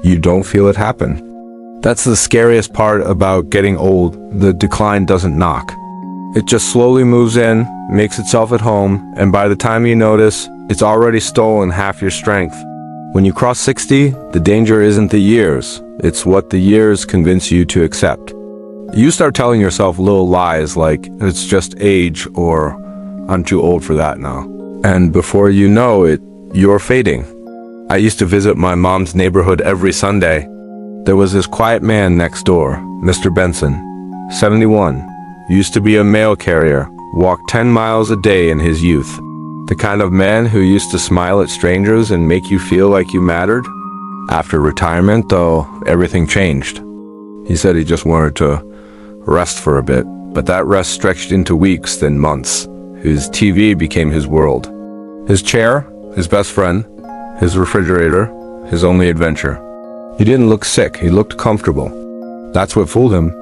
you don't feel it happen. That's the scariest part about getting old. The decline doesn't knock. It just slowly moves in, makes itself at home, and by the time you notice, it's already stolen half your strength. When you cross 60, the danger isn't the years, it's what the years convince you to accept. You start telling yourself little lies like, it's just age, or I'm too old for that now. And before you know it, you're fading. I used to visit my mom's neighborhood every Sunday. There was this quiet man next door, Mr. Benson, 71. Used to be a mail carrier, walked 10 miles a day in his youth. The kind of man who used to smile at strangers and make you feel like you mattered. After retirement, though, everything changed. He said he just wanted to rest for a bit, but that rest stretched into weeks, then months. His TV became his world. His chair, his best friend, his refrigerator, his only adventure. He didn't look sick, he looked comfortable. That's what fooled him.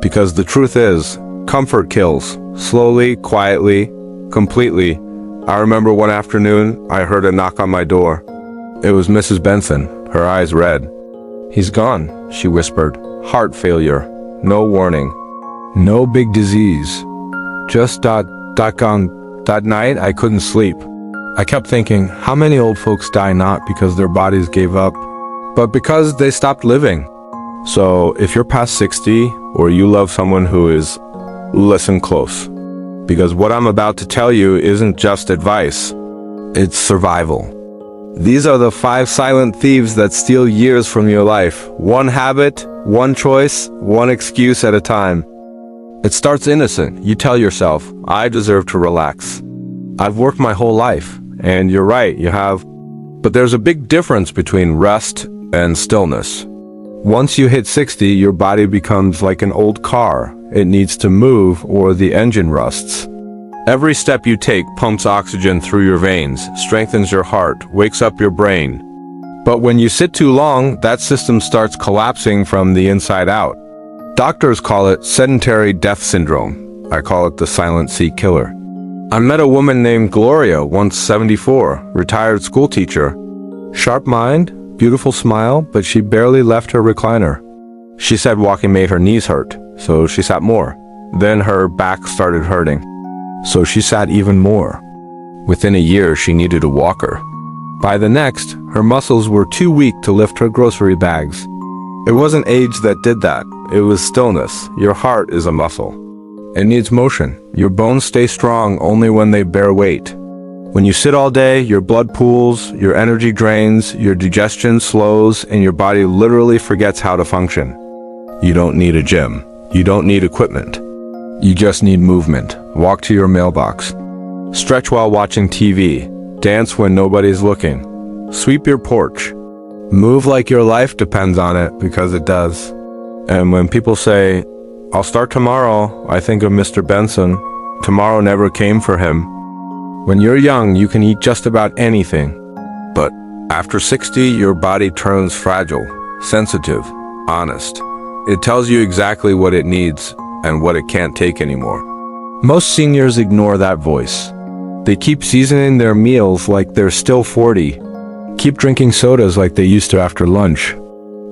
Because the truth is, comfort kills. Slowly, quietly, completely. I remember one afternoon, I heard a knock on my door. It was Mrs. Benson, her eyes red. "He's gone," she whispered. "Heart failure. No warning. No big disease. Just gone. That night, I couldn't sleep. I kept thinking, how many old folks die not because their bodies gave up, but because they stopped living? So, if you're past 60, or you love someone who is, listen close. Because what I'm about to tell you isn't just advice. It's survival. These are the 5 silent thieves that steal years from your life. One habit, one choice, one excuse at a time. It starts innocent. You tell yourself, I deserve to relax. I've worked my whole life. And you're right, you have. But there's a big difference between rest and stillness. Once you hit 60, your body becomes like an old car. It needs to move or the engine rusts. Every step you take pumps oxygen through your veins, strengthens your heart, wakes up your brain. But when you sit too long, that system starts collapsing from the inside out. Doctors call it sedentary death syndrome. I call it the silent C killer. I met a woman named Gloria, once 74, retired school teacher. Sharp mind, beautiful smile, but she barely left her recliner. She said walking made her knees hurt, so she sat more. Then her back started hurting, so she sat even more. Within a year, she needed a walker. By the next, her muscles were too weak to lift her grocery bags. It wasn't age that did that, it was stillness. Your heart is a muscle. It needs motion. Your bones stay strong only when they bear weight. When you sit all day, your blood pools, your energy drains, your digestion slows, and your body literally forgets how to function. You don't need a gym. You don't need equipment. You just need movement. Walk to your mailbox. Stretch while watching TV. Dance when nobody's looking. Sweep your porch. Move like your life depends on it, because it does. And when people say, I'll start tomorrow, I think of Mr. Benson. Tomorrow never came for him. When you're young, you can eat just about anything. But after 60, your body turns fragile, sensitive, honest. It tells you exactly what it needs and what it can't take anymore. Most seniors ignore that voice. They keep seasoning their meals like they're still 40. Keep drinking sodas like they used to after lunch.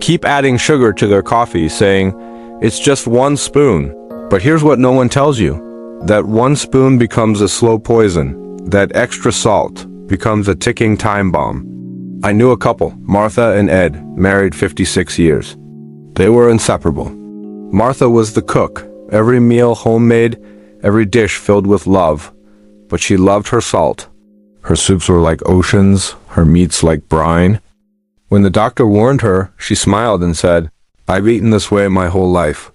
Keep adding sugar to their coffee, saying, it's just 1 spoon. But here's what no one tells you. That 1 spoon becomes a slow poison. That extra salt becomes a ticking time bomb. I knew a couple, Martha and Ed, married 56 years. They were inseparable. Martha was the cook, every meal homemade, every dish filled with love. But she loved her salt. Her soups were like oceans, her meats like brine. When the doctor warned her, she smiled and said, I've eaten this way my whole life.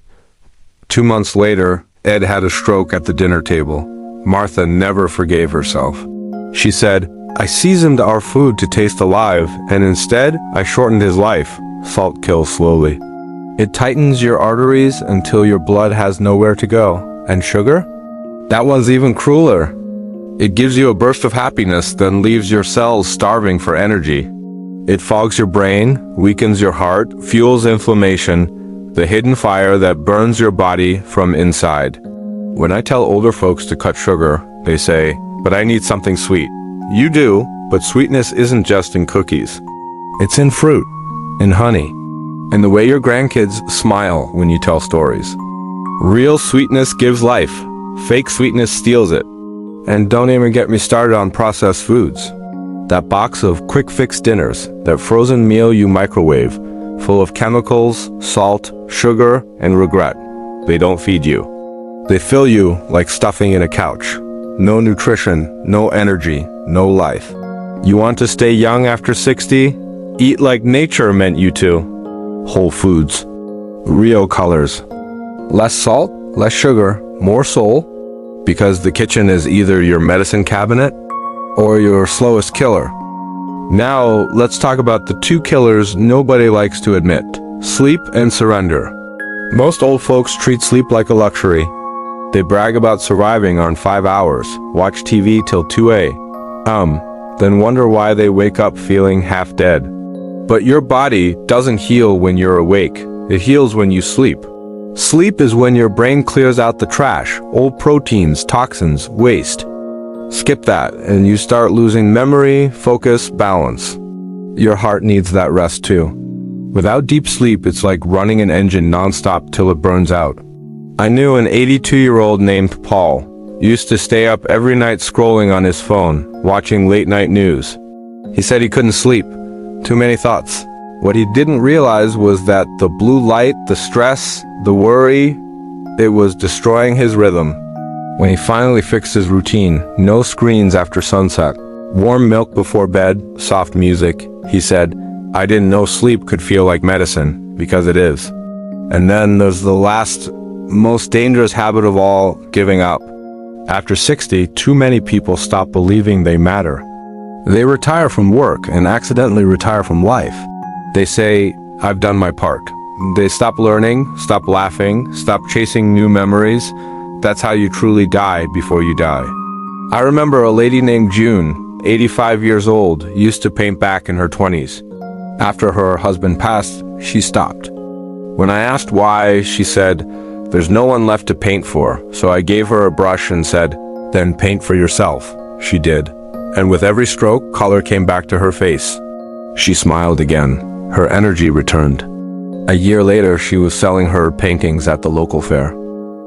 2 months later, Ed had a stroke at the dinner table. Martha never forgave herself. She said, I seasoned our food to taste alive, and instead, I shortened his life. Salt kills slowly. It tightens your arteries until your blood has nowhere to go. And sugar? That one's even crueler. It gives you a burst of happiness, then leaves your cells starving for energy. It fogs your brain, weakens your heart, fuels inflammation, the hidden fire that burns your body from inside. When I tell older folks to cut sugar, they say, but I need something sweet. You do, but sweetness isn't just in cookies. It's in fruit, and honey, and the way your grandkids smile when you tell stories. Real sweetness gives life. Fake sweetness steals it. And don't even get me started on processed foods. That box of quick fix dinners, that frozen meal you microwave, full of chemicals, salt, sugar, and regret. They don't feed you. They fill you like stuffing in a couch. No nutrition, no energy, no life. You want to stay young after 60? Eat like nature meant you to. Whole foods. Real colors. Less salt, less sugar, more soul. Because the kitchen is either your medicine cabinet or your slowest killer. Now, let's talk about the two killers nobody likes to admit. Sleep and surrender. Most old folks treat sleep like a luxury. They brag about surviving on 5 hours, watch TV till 2 a.m., then wonder why they wake up feeling half dead. But your body doesn't heal when you're awake. It heals when you sleep. Sleep is when your brain clears out the trash, old proteins, toxins, waste. Skip that, and you start losing memory, focus, balance. Your heart needs that rest too. Without deep sleep, it's like running an engine nonstop till it burns out. I knew an 82-year-old named Paul. Used to stay up every night scrolling on his phone, watching late-night news. He said he couldn't sleep. Too many thoughts. What he didn't realize was that the blue light, the stress, the worry, it was destroying his rhythm. When he finally fixed his routine, no screens after sunset, warm milk before bed, soft music, he said, I didn't know sleep could feel like medicine, because it is. And then there's the last, most dangerous habit of all, giving up. After 60, too many people stop believing they matter. They retire from work and accidentally retire from life. They say, I've done my part. They stop learning, stop laughing, stop chasing new memories. That's how you truly die before you die. I remember a lady named June, 85 years old, used to paint back in her 20s. After her husband passed, she stopped. When I asked why, she said, there's no one left to paint for, so I gave her a brush and said, then paint for yourself. She did. And with every stroke, color came back to her face. She smiled again. Her energy returned. A year later, she was selling her paintings at the local fair.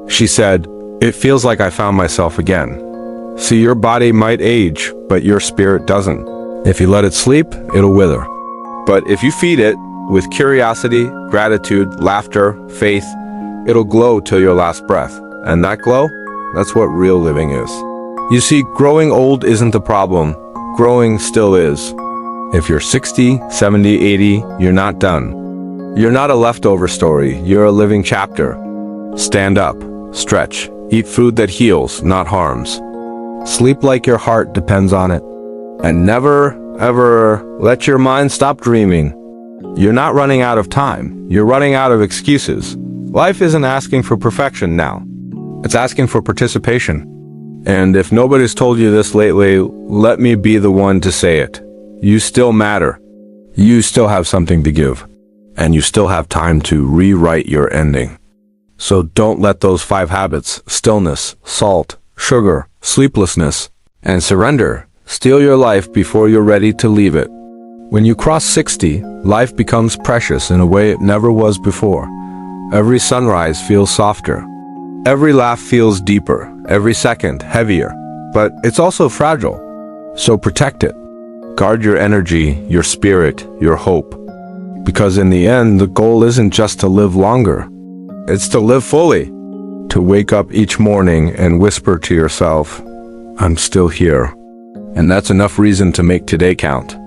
She said, it feels like I found myself again. See, your body might age, but your spirit doesn't. If you let it sleep, it'll wither. But if you feed it with curiosity, gratitude, laughter, faith, it'll glow till your last breath. And that glow, that's what real living is. You see, growing old isn't the problem. Growing still is. If you're 60, 70, 80, you're not done. You're not a leftover story. You're a living chapter. Stand up, stretch, eat food that heals, not harms. Sleep like your heart depends on it. And never, ever let your mind stop dreaming. You're not running out of time. You're running out of excuses. Life isn't asking for perfection now. It's asking for participation. And if nobody's told you this lately, let me be the one to say it. You still matter. You still have something to give. And you still have time to rewrite your ending. So don't let those 5 habits, stillness, salt, sugar, sleeplessness, and surrender, steal your life before you're ready to leave it. When you cross 60, life becomes precious in a way it never was before. Every sunrise feels softer. Every laugh feels deeper. Every second heavier. But it's also fragile. So protect it. Guard your energy, your spirit, your hope. Because in the end, the goal isn't just to live longer. It's to live fully. To wake up each morning and whisper to yourself, I'm still here. And that's enough reason to make today count.